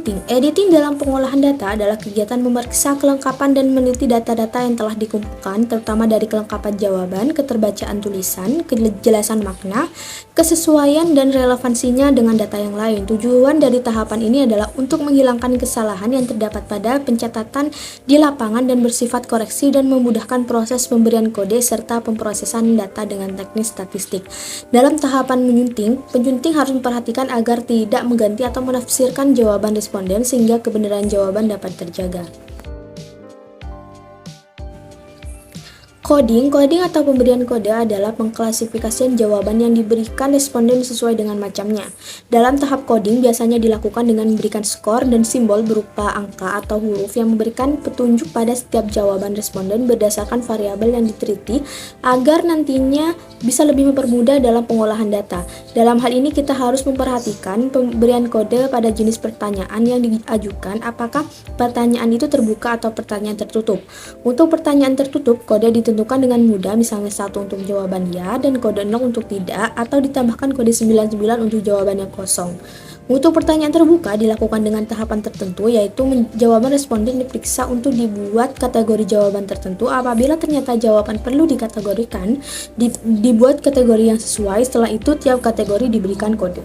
Editing. Editing dalam pengolahan data adalah kegiatan memeriksa kelengkapan dan meneliti data-data yang telah dikumpulkan, terutama dari kelengkapan jawaban, keterbacaan tulisan, kejelasan makna, kesesuaian dan relevansinya dengan data yang lain. Tujuan dari tahapan ini adalah untuk menghilangkan kesalahan yang terdapat pada pencatatan di lapangan dan bersifat koreksi dan memudahkan proses pemberian kode serta pemrosesan data dengan teknis statistik. Dalam tahapan penyunting harus memperhatikan agar tidak mengganti atau menafsirkan jawaban responden sehingga kebenaran jawaban dapat terjaga. Coding atau pemberian kode adalah pengklasifikasian jawaban yang diberikan responden sesuai dengan macamnya. Dalam tahap coding biasanya dilakukan dengan memberikan skor dan simbol berupa angka atau huruf yang memberikan petunjuk pada setiap jawaban responden berdasarkan variabel yang diteliti agar nantinya bisa lebih mempermudah dalam pengolahan data. Dalam hal ini kita harus memperhatikan pemberian kode pada jenis pertanyaan yang diajukan, apakah pertanyaan itu terbuka atau pertanyaan tertutup. Untuk pertanyaan tertutup, kode ditentukan dengan mudah, misalnya 1 untuk jawaban ya dan kode 0 untuk tidak, atau ditambahkan kode 99 untuk jawaban yang kosong. Untuk pertanyaan terbuka dilakukan dengan tahapan tertentu, yaitu jawaban responden diperiksa untuk dibuat kategori jawaban tertentu. Apabila ternyata jawaban perlu dikategorikan, dibuat kategori yang sesuai. Setelah itu tiap kategori diberikan kode.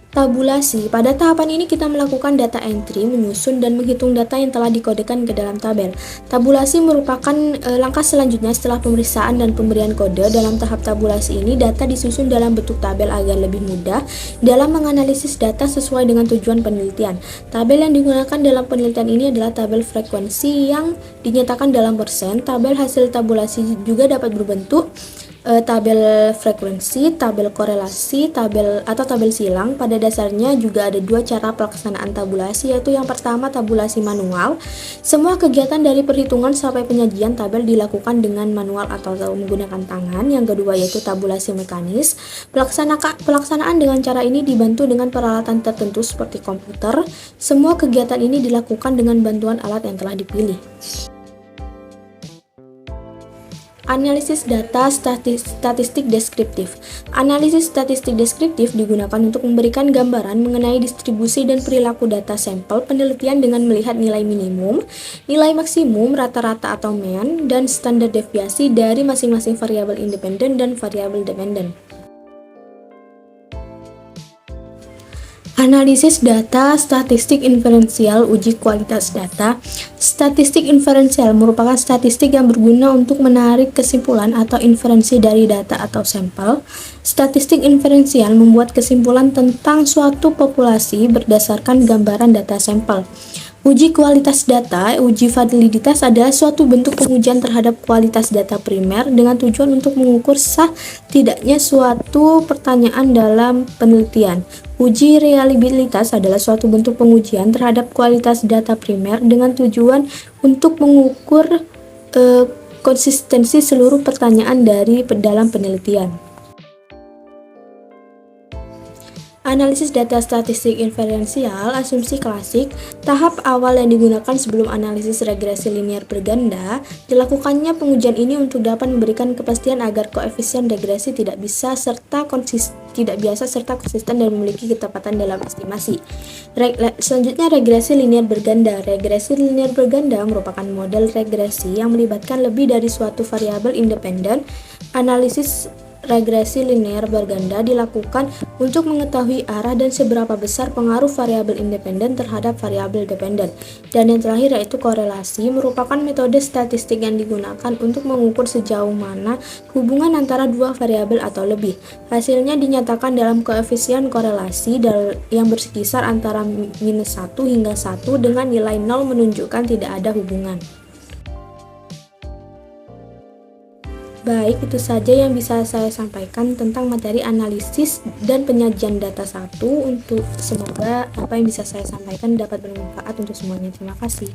Tabulasi. Pada tahapan ini kita melakukan data entry, menyusun dan menghitung data yang telah dikodekan ke dalam tabel. Tabulasi merupakan langkah selanjutnya setelah pemeriksaan dan pemberian kode. Dalam tahap tabulasi ini, data disusun dalam bentuk tabel agar lebih mudah dalam menganalisis data sesuai dengan tujuan penelitian. Tabel yang digunakan dalam penelitian ini adalah tabel frekuensi yang dinyatakan dalam persen. Tabel hasil tabulasi juga dapat berbentuk tabel frekuensi, tabel korelasi, tabel silang. Pada dasarnya juga ada dua cara pelaksanaan tabulasi, yaitu yang pertama tabulasi manual. Semua kegiatan dari perhitungan sampai penyajian tabel dilakukan dengan manual atau menggunakan tangan. Yang kedua yaitu tabulasi mekanis. Pelaksanaan dengan cara ini dibantu dengan peralatan tertentu seperti komputer. Semua kegiatan ini dilakukan dengan bantuan alat yang telah dipilih. Analisis data statistik deskriptif. Analisis statistik deskriptif digunakan untuk memberikan gambaran mengenai distribusi dan perilaku data sampel penelitian dengan melihat nilai minimum, nilai maksimum, rata-rata atau mean, dan standar deviasi dari masing-masing variabel independen dan variabel dependen. Analisis data statistik inferensial, uji kualitas data. Statistik inferensial merupakan statistik yang berguna untuk menarik kesimpulan atau inferensi dari data atau sampel. Statistik inferensial membuat kesimpulan tentang suatu populasi berdasarkan gambaran data sampel. Uji kualitas data, uji validitas adalah suatu bentuk pengujian terhadap kualitas data primer dengan tujuan untuk mengukur sah tidaknya suatu pertanyaan dalam penelitian. Uji reliabilitas adalah suatu bentuk pengujian terhadap kualitas data primer dengan tujuan untuk mengukur konsistensi seluruh pertanyaan dalam penelitian. Analisis data statistik inferensial, asumsi klasik. Tahap awal yang digunakan sebelum analisis regresi linear berganda. Dilakukannya pengujian ini untuk dapat memberikan kepastian agar koefisien regresi tidak biasa serta konsisten dan memiliki ketepatan dalam estimasi. Selanjutnya regresi linear berganda. Regresi linear berganda merupakan model regresi yang melibatkan lebih dari suatu variabel independen. Analisis regresi linear berganda dilakukan untuk mengetahui arah dan seberapa besar pengaruh variabel independen terhadap variabel dependen. Dan yang terakhir yaitu korelasi, merupakan metode statistik yang digunakan untuk mengukur sejauh mana hubungan antara dua variabel atau lebih. Hasilnya dinyatakan dalam koefisien korelasi yang berkisar antara -1 hingga 1 dengan nilai 0 menunjukkan tidak ada hubungan. Baik, itu saja yang bisa saya sampaikan tentang materi analisis dan penyajian data 1. Semoga apa yang bisa saya sampaikan dapat bermanfaat untuk semuanya. Terima kasih.